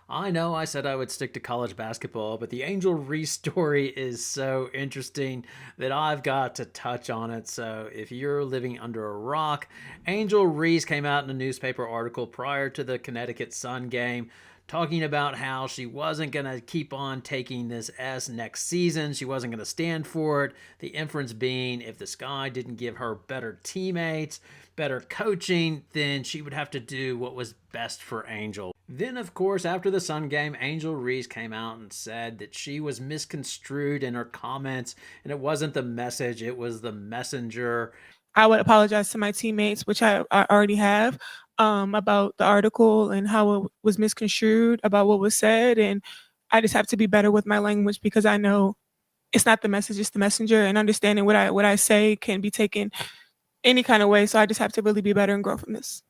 I know I said I would stick to college basketball, but the Angel Reese story is so interesting that I've got to touch on it. So, if you're living under a rock, Angel Reese came out in a newspaper article prior to the Connecticut Sun game talking about how she wasn't going to keep on taking this S next season. She wasn't going to stand for it. The inference being if the Sky didn't give her better teammates, better coaching, then she would have to do what was best for Angel. Then, of course, after the Sun game, Angel Reese came out and said that she was misconstrued in her comments, and it wasn't the message, it was the messenger. I would apologize to my teammates, which I already have, about the article and how it was misconstrued, about what was said. And I just have to be better with my language because I know it's not the message, it's the messenger. And understanding what I say can be taken any kind of way. So I just have to really be better and grow from this.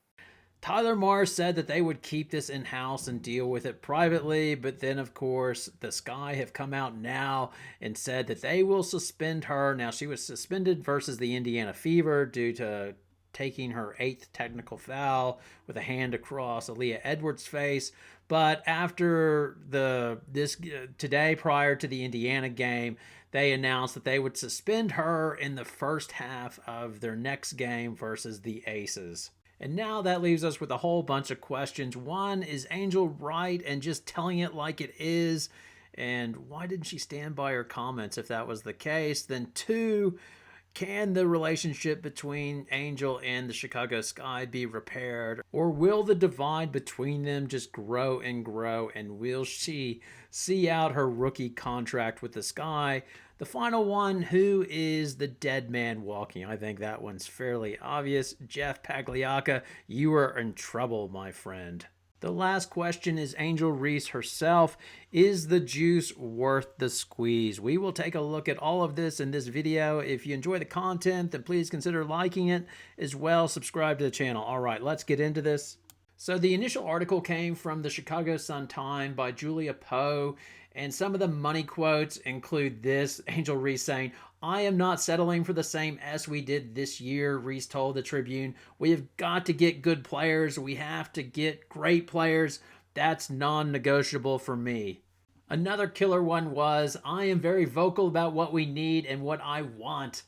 Tyler Mars said that they would keep this in house and deal with it privately, but then, of course, the Sky have come out now and said that they will suspend her. Now, she was suspended versus the Indiana Fever due to taking her eighth technical foul with a hand across Aaliyah Edwards' face. But after this today, prior to the Indiana game, they announced that they would suspend her in the first half of their next game versus the Aces. And now that leaves us with a whole bunch of questions. One, is Angel right and just telling it like it is? And why didn't she stand by her comments if that was the case? Then two, can the relationship between Angel and the Chicago Sky be repaired? Or will the divide between them just grow and grow? And will she see out her rookie contract with the Sky? The final one, who is the dead man walking? I think that one's fairly obvious. Jeff Pagliacca, you are in trouble, my friend. The last question is Angel Reese herself. Is the juice worth the squeeze? We will take a look at all of this in this video. If you enjoy the content, then please consider liking it as well. Subscribe to the channel. All right, let's get into this. So the initial article came from the Chicago Sun-Times by Julia Poe, and some of the money quotes include this. Angel Reese saying, "I am not settling for the same S we did this year," Reese told the Tribune. "We have got to get good players. We have to get great players. That's non-negotiable for me." Another killer one was, "I am very vocal about what we need and what I want.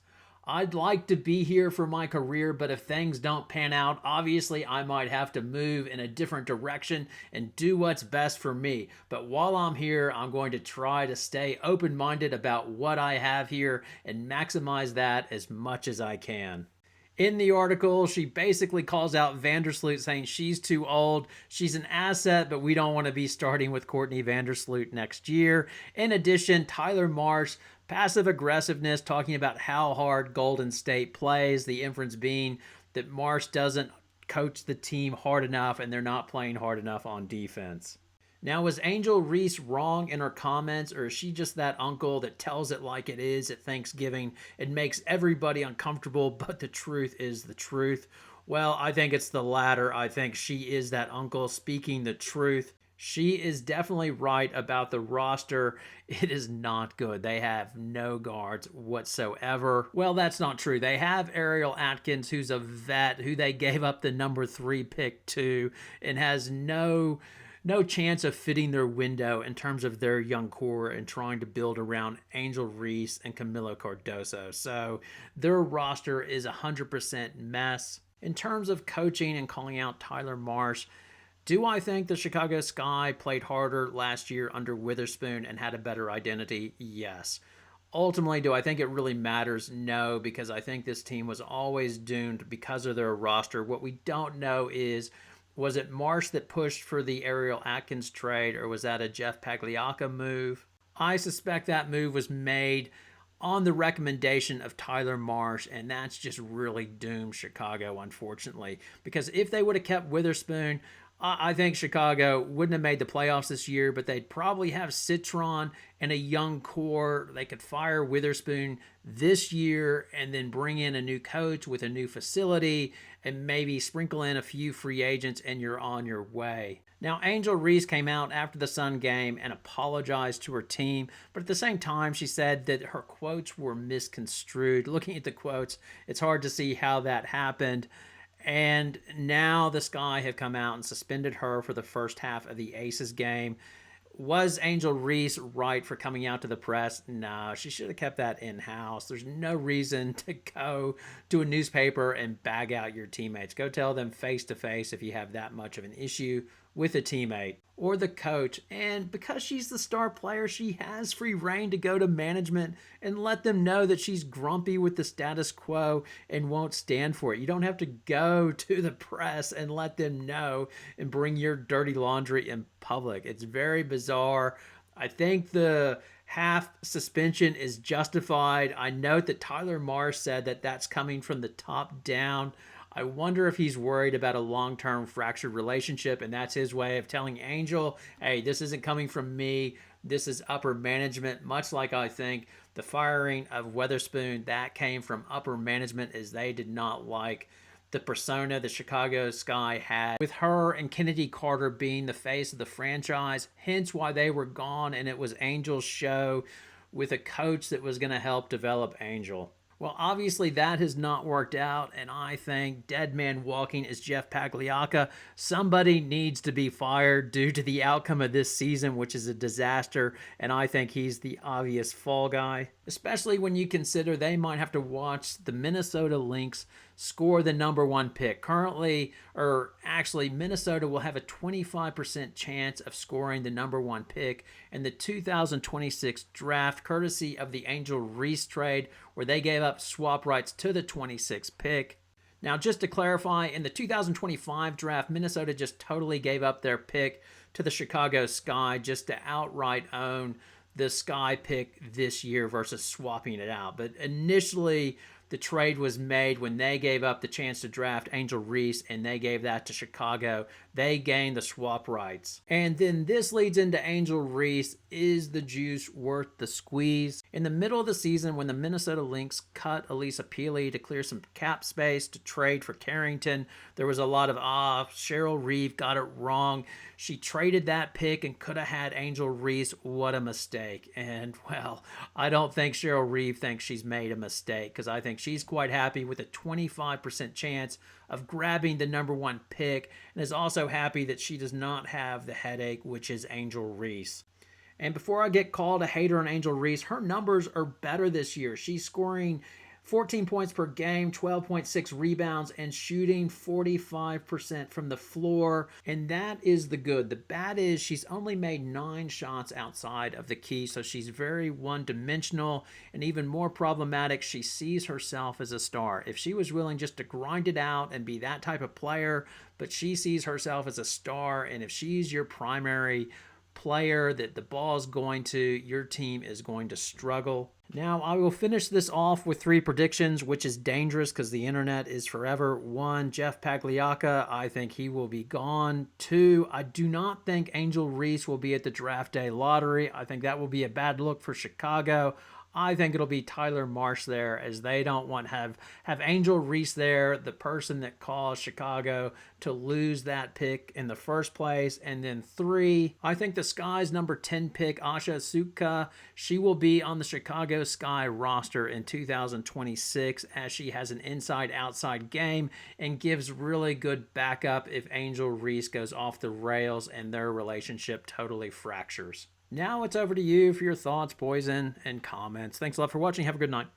I'd like to be here for my career, but if things don't pan out, obviously I might have to move in a different direction and do what's best for me. But while I'm here, I'm going to try to stay open-minded about what I have here and maximize that as much as I can." In the article, she basically calls out Vandersloot, saying she's too old. She's an asset, but we don't want to be starting with Courtney Vandersloot next year. In addition, Tyler Marsh, passive aggressiveness, talking about how hard Golden State plays. The inference being that Marsh doesn't coach the team hard enough and they're not playing hard enough on defense. Now, was Angel Reese wrong in her comments, or is she just that uncle that tells it like it is at Thanksgiving and makes everybody uncomfortable, but the truth is the truth? Well, I think it's the latter. I think she is that uncle speaking the truth. She is definitely right about the roster. It is not good. They have no guards whatsoever. Well, that's not true. They have Ariel Atkins, who's a vet, who they gave up the number 3 pick to, and has no chance of fitting their window in terms of their young core and trying to build around Angel Reese and Camilo Cardoso. So their roster is 100% mess. In terms of coaching and calling out Tyler Marsh, do I think the Chicago Sky played harder last year under Witherspoon and had a better identity? Yes. Ultimately, do I think it really matters? No, because I think this team was always doomed because of their roster. What we don't know is, was it Marsh that pushed for the Ariel Atkins trade, or was that a Jeff Pagliacca move? I suspect that move was made on the recommendation of Tyler Marsh, and that's just really doomed Chicago, unfortunately. Because if they would have kept Witherspoon, I think Chicago wouldn't have made the playoffs this year, but they'd probably have Citron and a young core. They could fire Witherspoon this year and then bring in a new coach with a new facility and maybe sprinkle in a few free agents, and you're on your way. Now, Angel Reese came out after the Sun game and apologized to her team, but at the same time, she said that her quotes were misconstrued. Looking at the quotes, it's hard to see how that happened. And now the Sky have come out and suspended her for the first half of the Aces game. Was Angel Reese right for coming out to the press? No, she should have kept that in house. There's no reason to go to a newspaper and bag out your teammates. Go tell them face to face if you have that much of an issue with a teammate or the coach. And because she's the star player, she has free reign to go to management and let them know that she's grumpy with the status quo and won't stand for it. You don't have to go to the press and let them know and bring your dirty laundry in public. It's very bizarre. I think the half suspension is justified. I note that Tyler Marsh said that that's coming from the top down. I wonder if he's worried about a long term fractured relationship, and that's his way of telling Angel, hey, this isn't coming from me. This is upper management, much like I think the firing of Weatherspoon, that came from upper management as they did not like the persona the Chicago Sky had with her and Kennedy Carter being the face of the franchise, hence why they were gone, and it was Angel's show with a coach that was going to help develop Angel. Well, obviously that has not worked out, and I think dead man walking is Jeff Pagliacca. Somebody needs to be fired due to the outcome of this season, which is a disaster, and I think he's the obvious fall guy, especially when you consider they might have to watch the Minnesota Lynx score the number one pick. Currently, or actually, Minnesota will have a 25% chance of scoring the number one pick in the 2026 draft, courtesy of the Angel Reese trade, where they gave up swap rights to the 26th pick. Now, just to clarify, in the 2025 draft, Minnesota just totally gave up their pick to the Chicago Sky just to outright own the Sky pick this year versus swapping it out. But initially, the trade was made when they gave up the chance to draft Angel Reese, and they gave that to Chicago. They gained the swap rights. And then this leads into Angel Reese. Is the juice worth the squeeze? In the middle of the season, when the Minnesota Lynx cut Elisa Peely to clear some cap space to trade for Carrington, there was a lot of, Cheryl Reeve got it wrong. She traded that pick and could have had Angel Reese. What a mistake. And, well, I don't think Cheryl Reeve thinks she's made a mistake, because I think she's quite happy with a 25% chance of grabbing the number one pick, and is also happy that she does not have the headache, which is Angel Reese. And before I get called a hater on Angel Reese, her numbers are better this year. She's scoring 14 points per game, 12.6 rebounds, and shooting 45% from the floor. And that is the good. The bad is she's only made 9 shots outside of the key, so she's very one-dimensional. And even more problematic, she sees herself as a star. If she was willing just to grind it out and be that type of player, but she sees herself as a star, and if she's your primary player that the ball is going to, your team is going to struggle. Now, I will finish this off with 3 predictions, which is dangerous because the internet is forever. 1, Jeff Pagliacca. I think he will be gone. 2, I do not think Angel Reese will be at the draft day lottery. I think that will be a bad look for Chicago. I think it'll be Tyler Marsh there, as they don't want to have Angel Reese there, the person that caused Chicago to lose that pick in the first place. And then 3, I think the Sky's number 10 pick, Asha Suka, she will be on the Chicago Sky roster in 2026, as she has an inside-outside game and gives really good backup if Angel Reese goes off the rails and their relationship totally fractures. Now it's over to you for your thoughts, Poison, and comments. Thanks a lot for watching. Have a good night.